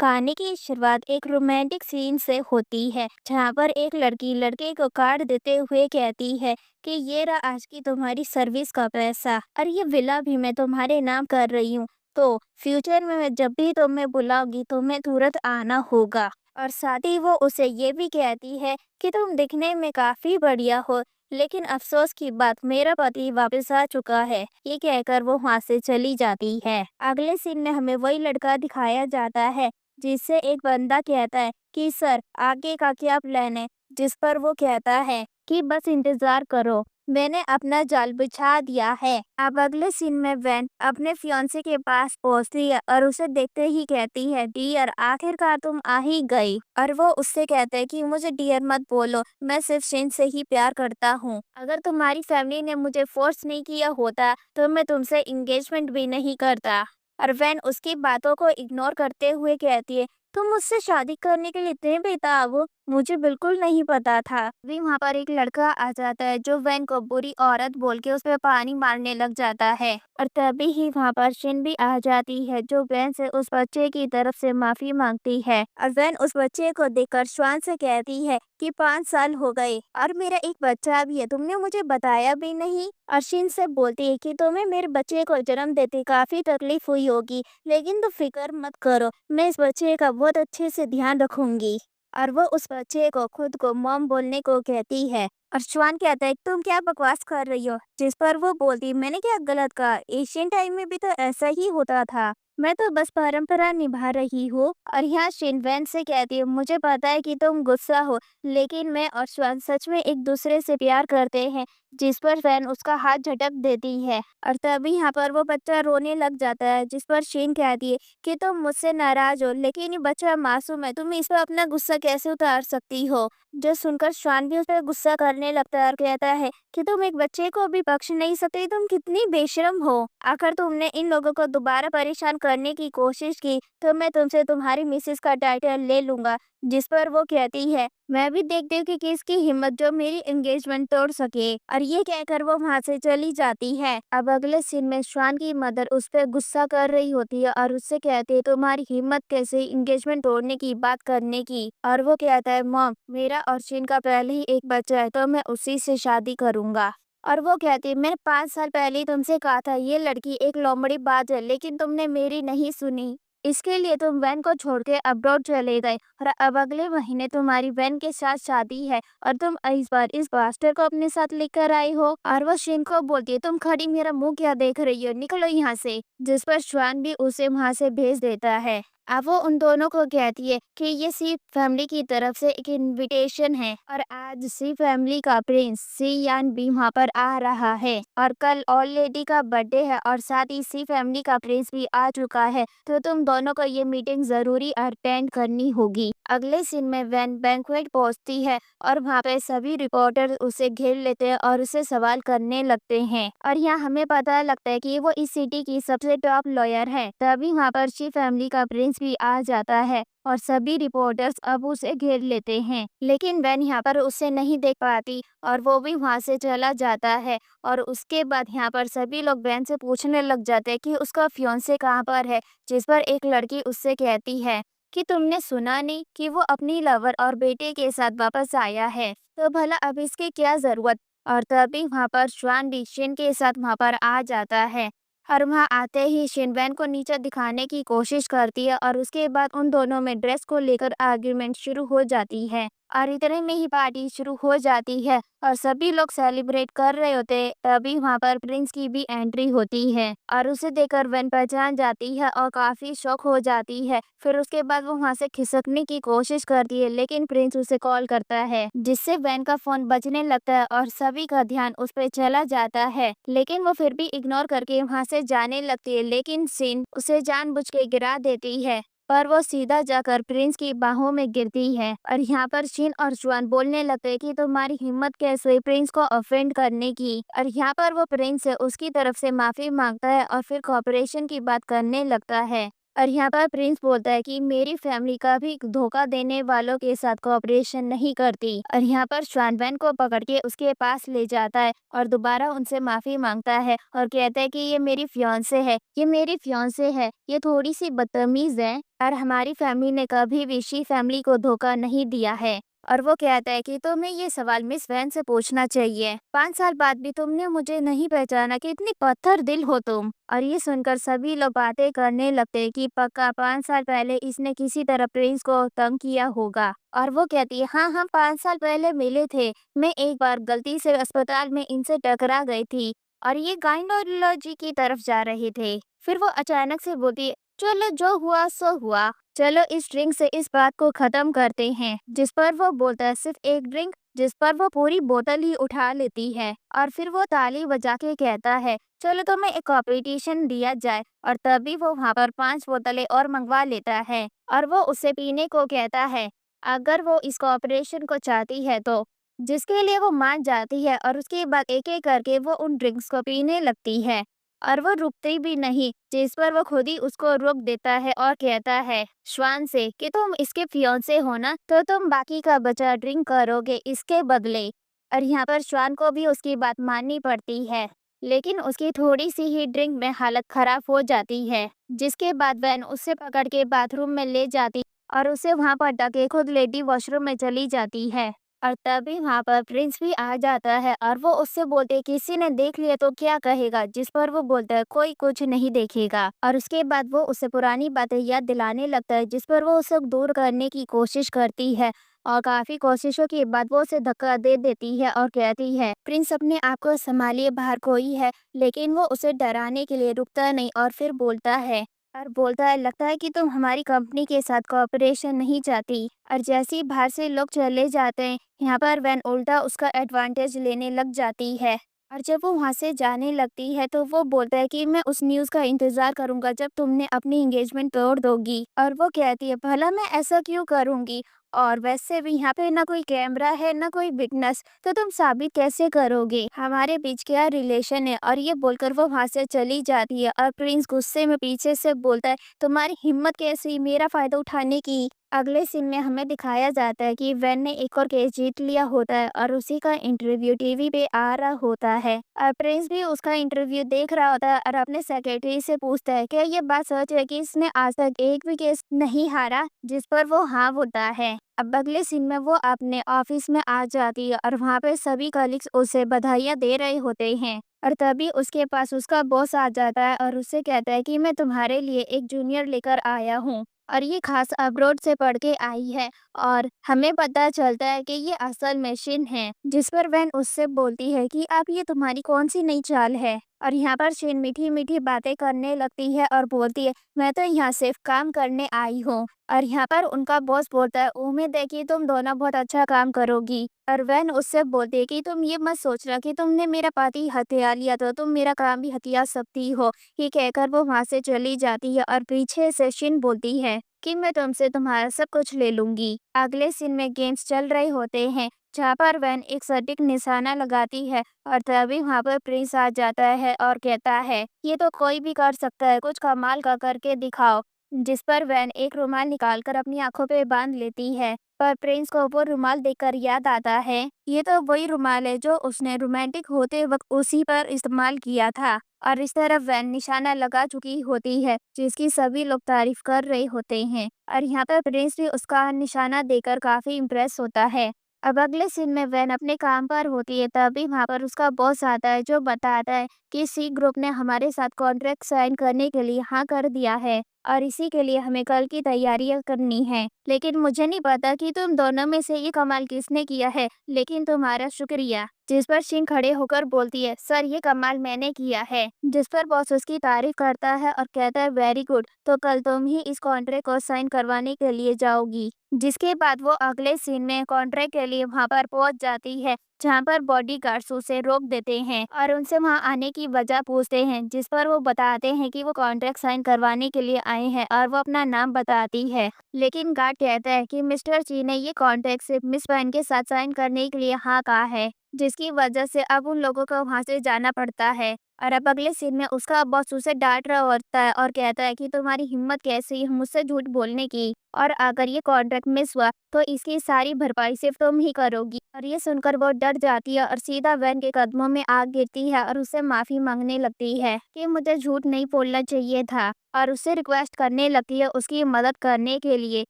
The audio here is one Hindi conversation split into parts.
कहानी की शुरुआत एक रोमांटिक सीन से होती है जहाँ पर एक लड़की लड़के को कार्ड देते हुए कहती है कि ये रहा आज की तुम्हारी सर्विस का पैसा और ये विला भी मैं तुम्हारे नाम कर रही हूँ। तो फ्यूचर में मैं जब भी तुम्हें बुलाऊंगी तुम्हें तुरंत आना होगा। और साथ ही वो उसे ये भी कहती है कि तुम दिखने में काफी बढ़िया हो, लेकिन अफसोस की बात मेरा पति वापस आ चुका है। ये कहकर वो वहां से चली जाती है। अगले सीन में हमें वही लड़का दिखाया जाता है जिससे एक बंदा कहता है कि सर आगे का क्या प्लान है, जिस पर वो कहता है कि बस इंतजार करो, मैंने अपना जाल बिछा दिया है। अब अगले सीन में वैन अपने फियांसे के पास पहुंचती है और उसे देखते ही कहती है डियर आखिरकार तुम आ ही गई। और वो उससे कहता है कि मुझे डियर मत बोलो, मैं सिर्फ शिन से ही प्यार करता हूँ। अगर तुम्हारी फैमिली ने मुझे फोर्स नहीं किया होता तो मैं तुमसे एंगेजमेंट भी नहीं करता। और वैन उसकी बातों को इग्नोर करते हुए कहती है तुम मुझसे शादी करने के लिए इतने बेताब हो, मुझे बिल्कुल नहीं पता था। भी वहाँ पर एक लड़का आ जाता है जो वैन को बुरी औरत बोल के उस पर पानी मारने लग जाता है। और तभी ही वहाँ पर शिन भी आ जाती है जो वैन से उस बच्चे की तरफ से माफी मांगती है। और वैन उस बच्चे को देखकर श्वान से कहती है कि 5 साल हो गए और मेरा एक बच्चा भी है, तुमने मुझे बताया भी नहीं। और शिन से बोलती है कि तुम्हें मेरे बच्चे को जन्म देते काफी तकलीफ हुई होगी, लेकिन तुम फिक्र मत करो, मैं इस बच्चे का बहुत अच्छे से ध्यान रखूंगी। और वो उस बच्चे को खुद को मॉम बोलने को कहती है। और श्वान कहता है तुम क्या बकवास कर रही हो, जिस पर वो बोलती मैंने क्या गलत कहा, एशियन टाइम में भी तो ऐसा ही होता था, मैं तो बस परंपरा निभा रही हूँ। और यहाँ शिन वैन से कहती है मुझे पता है कि तुम गुस्सा हो, लेकिन मैं और श्वान सच में एक दूसरे से प्यार करते हैं। जिस पर वैन उसका हाथ झटक देती है और तभी यहाँ पर वो बच्चा रोने लग जाता है, जिस पर शिन कहती है कि तुम मुझसे नाराज हो, लेकिन ये बच्चा मासूम है, तुम इस पर अपना गुस्सा कैसे उतार सकती हो। जो सुनकर श्वान भी उस पर गुस्सा करने लगता है और कहता है कि तुम एक बच्चे को भी बख्श नहीं सकती, तुम कितनी बेशर्म हो, आखिर तुमने इन लोगों को दोबारा परेशान करने की कोशिश की तो मैं तुमसे तुम्हारी मिसेस का टाइटल ले लूंगा। जिस पर वो कहती है मैं भी देखती हूँ कि किसकी हिम्मत जो मेरी एंगेजमेंट तोड़ सके। और ये कहकर वो वहाँ से चली जाती है। अब अगले सीन में श्वान की मदर उस पर गुस्सा कर रही होती है और उससे कहती है तुम्हारी हिम्मत कैसे एंगेजमेंट तोड़ने की बात करने की। और वो कहता है मॉम मेरा और शिन का पहले ही एक बच्चा है तो मैं उसी से शादी करूंगा। और वो कहती है मैंने 5 साल पहले ही तुमसे कहा था ये लड़की एक लोमड़ी बात है, लेकिन तुमने मेरी नहीं सुनी, इसके लिए तुम वैन को छोड़ के अब्रॉड चले गए और अब अगले महीने तुम्हारी वैन के साथ शादी है और तुम इस बार इस बास्टर को अपने साथ लेकर आई हो। और वो शिन को बोलती है तुम खड़ी मेरा मुंह क्या देख रही हो, निकलो यहाँ से। जिस पर श्वान भी उसे वहाँ से भेज देता है। अब वो उन दोनों को कहती है कि ये सी फैमिली की तरफ से एक इनविटेशन है और आज सी फैमिली का प्रिंस सी यान भी वहाँ पर आ रहा है और कल ओल्ड लेडी का बर्थडे है और साथ ही सी फैमिली का प्रिंस भी आ चुका है, तो तुम दोनों को ये मीटिंग जरूरी अटेंड करनी होगी। अगले सीन में वैन बैंक्वेट पहुंचती है और वहाँ पे सभी रिपोर्टर उसे घेर लेते हैं और उसे सवाल करने लगते हैं। और यहाँ हमें पता लगता है कि वो इस सिटी की सबसे टॉप लॉयर है। तभी वहाँ पर शी फैमिली का प्रिंस भी आ जाता है और सभी रिपोर्टर्स अब उसे घेर लेते हैं, लेकिन वैन यहाँ पर उसे नहीं देख पाती और वो भी वहाँ से चला जाता है। और उसके बाद यहाँ पर सभी लोग वैन से पूछने लग जाते हैं कि उसका फियांसे कहाँ पर है। जिस पर एक लड़की उससे कहती है कि तुमने सुना नहीं कि वो अपनी लवर और बेटे के साथ वापस आया है, तो भला अब इसकी क्या जरूरत। और तभी वहाँ पर श्वान भी शिन के साथ वहाँ पर आ जाता है और वहाँ आते ही शिन वैन को नीचे दिखाने की कोशिश करती है और उसके बाद उन दोनों में ड्रेस को लेकर आर्ग्यूमेंट शुरू हो जाती है। और इतने में ही पार्टी शुरू हो जाती है और सभी लोग सेलिब्रेट कर रहे होते हैं। तभी वहाँ पर प्रिंस की भी एंट्री होती है और उसे देखकर वैन पहचान जाती है और काफी शॉक हो जाती है। फिर उसके बाद वो वहाँ से खिसकने की कोशिश करती है, लेकिन प्रिंस उसे कॉल करता है जिससे वैन का फोन बजने लगता है और सभी का ध्यान उस पर चला जाता है, लेकिन वो फिर भी इग्नोर करके वहाँ से जाने लगती है। लेकिन शिन उसे जानबूझ के गिरा देती है पर वो सीधा जाकर प्रिंस की बाहों में गिरती है। और यहाँ पर शिन और श्वान बोलने लगते हैं कि तुम्हारी हिम्मत कैसे हुई प्रिंस को ऑफेंड करने की। और यहाँ पर वो प्रिंस से उसकी तरफ से माफी मांगता है और फिर कॉपरेशन की बात करने लगता है। और यहाँ पर प्रिंस बोलता है कि मेरी फैमिली कभी धोखा देने वालों के साथ कोऑपरेशन नहीं करती। और यहाँ पर श्वान वैन को पकड़ के उसके पास ले जाता है और दोबारा उनसे माफी मांगता है और कहता है कि ये मेरी फियांसे है, ये मेरी फियांसे है, ये थोड़ी सी बदतमीज है। और हमारी फैमिली ने कभी भी शी फैमिली को धोखा नहीं दिया है। और वो कहता है कि तुम्हें ये सवाल मिस वैन से पूछना चाहिए। 5 साल बाद भी तुमने मुझे नहीं पहचाना, कि इतनी पत्थर दिल हो तुम। और ये सुनकर सभी लोग बातें करने लगते हैं कि पक्का 5 साल पहले इसने किसी तरह प्रिंस को तंग किया होगा। और वो कहती है, हाँ हम 5 साल पहले मिले थे। मैं एक बार गलती से अस्पताल में इनसे टकरा गई थी और ये गायनोलॉजी की तरफ जा रहे थे। फिर वो अचानक से बोलती है, चलो जो हुआ सो हुआ, चलो इस ड्रिंक से इस बात को खत्म करते हैं। जिस पर वो बोलता है, सिर्फ एक ड्रिंक, जिस पर वो पूरी बोतल ही उठा लेती है। और फिर वो ताली बजा के कहता है, चलो तुम्हें एक कॉम्पिटिशन दिया जाए। और तभी वो वहाँ पर 5 बोतलें और मंगवा लेता है और वो उसे पीने को कहता है, अगर वो इस कॉपरेशन को चाहती है तो। जिसके लिए वो मान जाती है और उसके बाद एक एक करके वो उन ड्रिंक्स को पीने लगती है। और वो रुकती भी नहीं, जिस पर वो खुद ही उसको रोक देता है और कहता है श्वान से कि तुम इसके फियांसे हो ना, तो तुम बाकी का बचा ड्रिंक करोगे इसके बदले। और यहाँ पर श्वान को भी उसकी बात माननी पड़ती है, लेकिन उसकी थोड़ी सी ही ड्रिंक में हालत खराब हो जाती है। जिसके बाद वैन उसे पकड़ के बाथरूम में ले जाती और उसे वहां पर ढके खुद लेडी वॉशरूम में चली जाती है। और तभी वहां पर प्रिंस भी आ जाता है और वो उससे बोलते हैं, किसी ने देख लिया तो क्या कहेगा। जिस पर वो बोलता है, कोई कुछ नहीं देखेगा। और उसके बाद वो उसे पुरानी बातें याद दिलाने लगता है, जिस पर वो उसे दूर करने की कोशिश करती है। और काफी कोशिशों के बाद वो उसे धक्का दे देती है और कहती है, प्रिंस अपने आप को संभालिए, बाहर कोई है। लेकिन वो उसे डराने के लिए रुकता नहीं और फिर बोलता है, लगता है कि तुम हमारी कंपनी के साथ कोऑपरेशन नहीं चाहती। और जैसे ही बाहर से लोग चले जाते हैं, यहाँ पर वैन उल्टा उसका एडवांटेज लेने लग जाती है। और जब वो वहाँ से जाने लगती है तो वो बोलता है कि मैं उस न्यूज़ का इंतज़ार करूंगा जब तुमने अपनी एंगेजमेंट तोड़ दोगी। और वो कहती है, भला मैं ऐसा क्यों करूंगी, और वैसे भी यहाँ पे ना कोई कैमरा है ना कोई विटनेस, तो तुम साबित कैसे करोगे हमारे बीच क्या रिलेशन है। और ये बोलकर वो वहाँ से चली जाती है और प्रिंस गुस्से में पीछे से बोलता है, तुम्हारी हिम्मत कैसी मेरा फायदा उठाने की। अगले सीन में हमें दिखाया जाता है कि वैन ने एक और केस जीत लिया होता है और उसी का इंटरव्यू टीवी पे आ रहा होता है। और प्रिंस भी उसका इंटरव्यू देख रहा होता है और अपने सेक्रेटरी से पूछता है, क्या ये बात सच है कि इसने आज तक एक भी केस नहीं हारा। जिस पर वो हाँ बोलता है। अब अगले सीन में वो अपने ऑफिस में आ जाती है और वहाँ पे सभी कलीग्स उसे बधाइयाँ दे रहे होते हैं। और तभी उसके पास उसका बॉस आ जाता है और उससे कहता है कि मैं तुम्हारे लिए एक जूनियर लेकर आया हूँ और ये खास अब्रॉड से पढ़ के आई है। और हमें पता चलता है कि ये असल मशीन है। जिस पर वैन उससे बोलती है कि अब ये तुम्हारी कौन सी नई चाल है। और यहाँ पर शिन मीठी मीठी बातें करने लगती है और बोलती है, मैं तो यहाँ सिर्फ काम करने आई हूँ। और यहाँ पर उनका बॉस बोलता है, उम्मीद है कि तुम दोनों बहुत अच्छा काम करोगी। और वैन उससे बोलती है कि तुम ये मत सोचना कि तुमने मेरा पति हथिया लिया तो तुम मेरा काम भी हथिया सकती हो। ये कहकर वो वहाँ से चली जाती है और पीछे से शिन बोलती है कि मैं तुमसे तुम्हारा सब कुछ ले लूंगी। अगले सीन में गेम्स चल रहे होते हैं, जहाँ पर वैन एक सटीक निशाना लगाती है और तभी वहाँ पर प्रिंस आ जाता है और कहता है, ये तो कोई भी कर सकता है, कुछ कमाल का करके दिखाओ। जिस पर वैन एक रुमाल निकालकर अपनी आंखों पे बांध लेती है, पर प्रिंस को वो रुमाल देखकर याद आता है, ये तो वही रुमाल है जो उसने रोमांटिक होते वक्त उसी पर इस्तेमाल किया था। और इस तरफ वैन निशाना लगा चुकी होती है, जिसकी सभी लोग तारीफ कर रहे होते हैं। और यहाँ पर प्रिंस भी उसका निशाना देकर काफी इम्प्रेस होता है। अब अगले सीन में वैन अपने काम पर होती है, तभी वहाँ पर उसका बॉस आता है जो बताता है कि सी ग्रुप ने हमारे साथ कॉन्ट्रैक्ट साइन करने के लिए हाँ कर दिया है और इसी के लिए हमें कल की तैयारियां करनी है। लेकिन मुझे नहीं पता कि तुम दोनों में से ये कमाल किसने किया है, लेकिन तुम्हारा शुक्रिया। जिस पर शिन खड़े होकर बोलती है, सर ये कमाल मैंने किया है। जिस पर बॉस उसकी तारीफ करता है और कहता है, वेरी गुड, तो कल तुम ही इस कॉन्ट्रैक्ट को साइन करवाने के लिए जाओगी। जिसके बाद वो अगले सीन में कॉन्ट्रैक्ट के लिए वहाँ पर पहुँच जाती है, जहाँ पर बॉडीगार्ड्स उसे रोक देते हैं और उनसे वहाँ आने की वजह पूछते हैं। जिस पर वो बताते हैं कि वो कॉन्ट्रैक्ट साइन करवाने के लिए आए हैं और वो अपना नाम बताती है। लेकिन गार्ड कहता है कि मिस्टर ची ने ये कॉन्ट्रैक्ट सिर्फ मिस वैन के साथ साइन करने के लिए हाँ कहा है जिसकी वजह से अब उन लोगों को वहाँ से जाना पड़ता है। और अब अगले सीन में उसका बॉस उसे डाँट रहा होता है और कहता है कि तुम्हारी हिम्मत कैसी है मुझसे झूठ बोलने की, और अगर ये कॉन्ट्रैक्ट मिस हुआ तो इसकी सारी भरपाई सिर्फ तुम ही करोगी। और ये सुनकर वो डर जाती है और सीधा वैन के कदमों में आ गिरती है और उससे माफ़ी मांगने लगती है कि मुझे झूठ नहीं बोलना चाहिए था, और उससे रिक्वेस्ट करने लगती है उसकी मदद करने के लिए,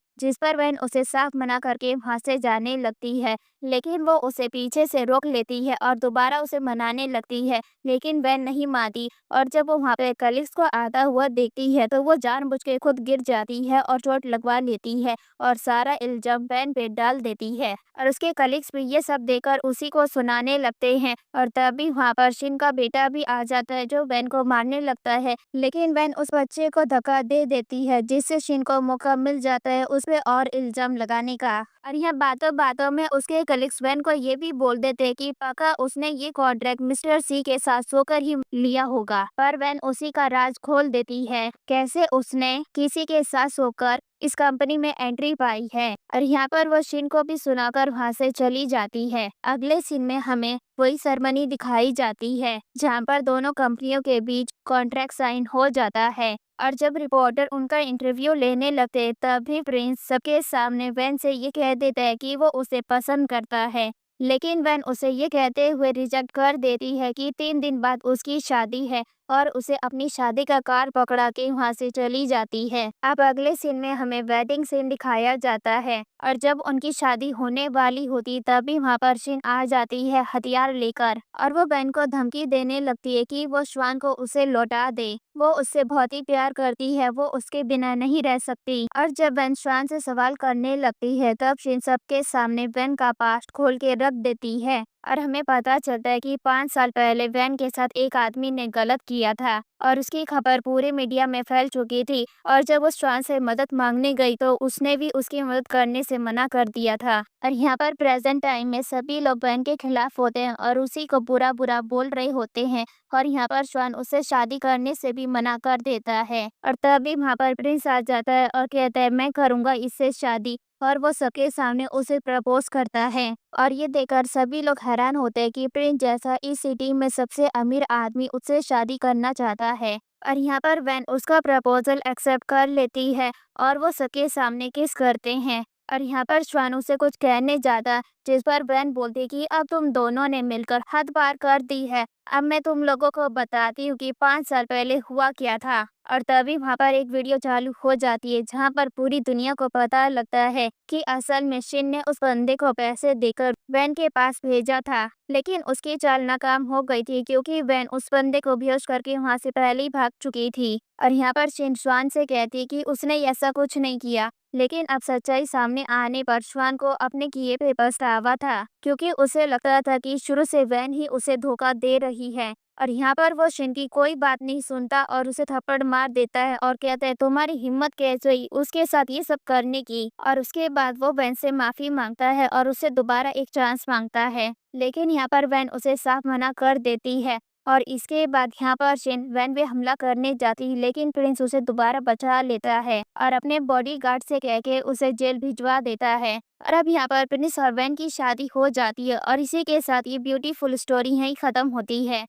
जिस पर वैन उसे साफ मना करके वहाँ से जाने लगती है। लेकिन वो उसे पीछे से रोक लेती है और दोबारा उसे मनाने लगती है, लेकिन वैन नहीं मानती। और जब वो वहाँ पे कलीग्स को आता हुआ देखती है तो वो जानबूझ के खुद गिर जाती है और चोट लगवा लेती है और सारा इल्जाम वैन पे डाल देती है। और उसके कलीग्स भी ये सब देखकर उसी को सुनाने लगते हैं, और तभी वहाँ पर शिन का बेटा भी आ जाता है जो वैन को मारने लगता है, लेकिन वैन उस बच्चे को धक्का दे देती है, जिससे शिन को मौका मिल जाता है उस पे और इल्जाम लगाने का। और यहाँ बातों बातों में उसके कलीग्स वैन को ये भी बोल देते हैं कि पक्का उसने ये कॉन्ट्रैक्ट मिस्टर सी के साथ सोकर ही लिया होगा। पर वैन उसी का राज खोल देती है, कैसे उसने किसी के साथ सोकर इस कंपनी में एंट्री पाई है। और यहाँ पर वो शिन को भी सुनाकर वहाँ से चली जाती है। अगले सीन में हमें वही सेरेमनी दिखाई जाती है जहाँ पर दोनों कंपनियों के बीच कॉन्ट्रैक्ट साइन हो जाता है। और जब रिपोर्टर उनका इंटरव्यू लेने लगते तभी प्रिंस सबके सामने वैन से ये कह देता है कि वो उसे पसंद करता है, लेकिन वैन उसे ये कहते हुए रिजेक्ट कर देती है कि 3 दिन बाद उसकी शादी है, और उसे अपनी शादी का कार पकड़ा के वहाँ से चली जाती है। अब अगले सीन में हमें वेडिंग सीन दिखाया जाता है, और जब उनकी शादी होने वाली होती तभी वहाँ पर शिन आ जाती है हथियार लेकर, और वो वैन को धमकी देने लगती है कि वो श्वान को उसे लौटा दे। वो उससे बहुत ही प्यार करती है, वो उसके बिना नहीं रह सकती। और जब वैन श्वान से सवाल करने लगती है तब शिन सबके सामने वैन का पास्ट खोल के रख देती है, और हमें पता चलता है कि 5 साल पहले वैन के साथ एक आदमी ने गलत किया था और उसकी खबर पूरे मीडिया में फैल चुकी थी। और जब वो श्वान से मदद मांगने गई तो उसने भी उसकी मदद करने से मना कर दिया था। और यहाँ पर प्रेजेंट टाइम में सभी लोग वैन के खिलाफ होते हैं और उसी को बुरा बुरा बोल रहे होते हैं, और यहाँ पर श्वान उससे शादी करने से भी मना कर देता है। और तभी वहाँ पर प्रिंस आ जाता है और कहता है मैं करूँगा इससे शादी, और वो सबके सामने उसे प्रपोज करता है। और ये देखकर सभी लोग हैरान होते हैं कि प्रिंस जैसा इस सिटी में सबसे अमीर आदमी उससे शादी करना चाहता है। और यहाँ पर वैन उसका प्रपोजल एक्सेप्ट कर लेती है और वो सबके सामने किस करते हैं। और यहाँ पर श्वानु से कुछ कहने जाता, जिस पर वैन बोलती कि अब तुम दोनों ने मिलकर हद पार कर दी है। अब मैं तुम लोगों को बताती हूँ कि 5 साल पहले हुआ क्या था। और तभी वहाँ पर एक वीडियो चालू हो जाती है जहाँ पर पूरी दुनिया को पता लगता है कि असल में शिन ने उस बंदे को पैसे देकर वैन के पास भेजा था, लेकिन उसकी चाल नाकाम हो गई थी क्योंकि वैन उस बंदे को बेहोश करके वहाँ से पहले ही भाग चुकी थी। और यहाँ पर शिन श्वान से कहती कि उसने ऐसा कुछ नहीं किया, लेकिन अब सच्चाई सामने आने पर श्वान को अपने किए पे पछतावा था, क्योंकि उसे लगता था कि शुरू से वैन ही उसे धोखा दे रही है। और यहाँ पर वो शिन की कोई बात नहीं सुनता और उसे थप्पड़ मार देता है और कहता है तुम्हारी हिम्मत कैसे हुई उसके साथ ये सब करने की। और उसके बाद वो वैन से माफी मांगता है और उससे दोबारा एक चांस मांगता है, लेकिन यहाँ पर वैन उसे साफ मना कर देती है। और इसके बाद यहाँ पर शिन वैन पे हमला करने जाती है, लेकिन प्रिंस उसे दोबारा बचा लेता है और अपने बॉडीगार्ड से कह के उसे जेल भिजवा देता है। और अब यहाँ पर प्रिंस और वैन की शादी हो जाती है और इसी के साथ ये ब्यूटीफुल स्टोरी यहीं खत्म होती है।